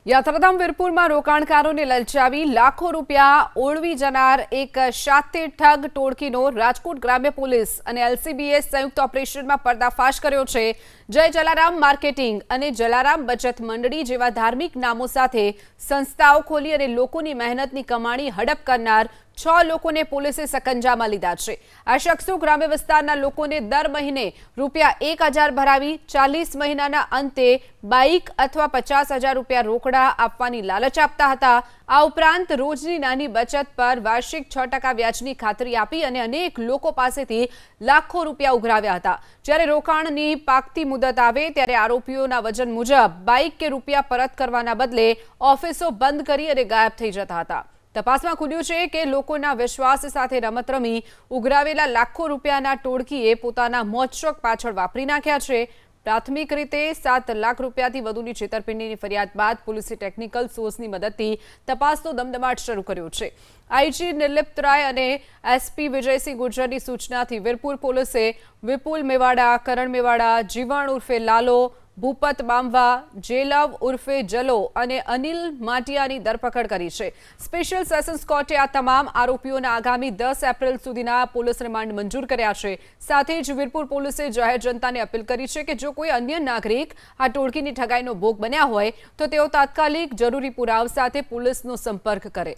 યાત્રાધામ વીરપુરમાં રોકાણકારોને લલચાવી લાખો રૂપિયા ઓળવી જનાર એક શાतिर ઠગ ટોળકીનો રાજકોટ ગ્રામ્ય પોલીસ અને એલસીબીએ સંયુક્ત ઓપરેશનમાં પર્દાફાશ કર્યો છે। જય જલારામ માર્કેટિંગ અને જલારામ બચત મંડળી જેવા ધાર્મિક નામો સાથે સંસ્થાઓ ખોલી અને લોકોની મહેનતની કમાણી હડપ કરનાર 6 લોકોને પોલીસે સકંજામાં લીધા છે। આ શખ્સો ગ્રામ્ય વિસ્તારના લોકોને દર મહિને રૂપિયા 1000 ભરાવી 40 મહિનાના અંતે બાઇક અથવા 50,000 રૂપિયા રોકડા આપવાની લાલચ આપતા હતા। આ ઉપરાંત રોજની નાની બચત પર વાર્ષિક 6% વ્યાજની ખાતરી આપી અને અનેક લોકો પાસેથી લાખો રૂપિયા ઉઘરાવ્યા હતા। જ્યારે રોકાણની પાકતી મુદત આવે ત્યારે આરોપીઓના વજન મુજબ બાઇક કે રૂપિયા પરત કરવાના બદલે ઓફિસો બંધ કરી અને ગાયબ થઈ જતા હતા। તપાસમાં ખુલ્યું છે કે લોકોના વિશ્વાસ સાથે રમત રમી ઉઘરાવેલા લાખો રૂપિયાના ટોળકીએ પોતાના મોજશોખ પાછળ વાપરી નાખ્યા છે। પ્રાથમિક રીતે 7 લાખ રૂપિયાથી વધુની છેતરપિંડીની ફરિયાદ બાદ પોલીસે ટેકનિકલ સોર્સની મદદથી તપાસનો ધમધમાટ શરૂ કર્યો છે। આઈજી નિર્લિપ્ત રાય અને એસપી વિજયસિંહ ગુર્જરની સૂચનાથી વીરપુર પોલીસે વિપુલ મેવાડા, કરણ મેવાડા, જીવણ ઉર્ફે લાલો, ભૂપત બામવા, જેલવ ઉર્ફે જલો અને અનિલ માટિયાની ધરપકડ કરી છે। સ્પેશિયલ સેશન્સ કોર્ટે આ તમામ આરોપીઓના આગામી 10 એપ્રિલ સુધીના પોલીસ રિમાન્ડ મંજૂર કર્યા છે। સાથે જ વીરપુર પોલીસે જાહેર જનતાને અપીલ કરી છે કે જો કોઈ અન્ય નાગરિક આ ટોળકીની ઠગાઈનો ભોગ બન્યા હોય તો તેઓ તાત્કાલિક જરૂરી પુરાવા સાથે પોલીસનો સંપર્ક કરે।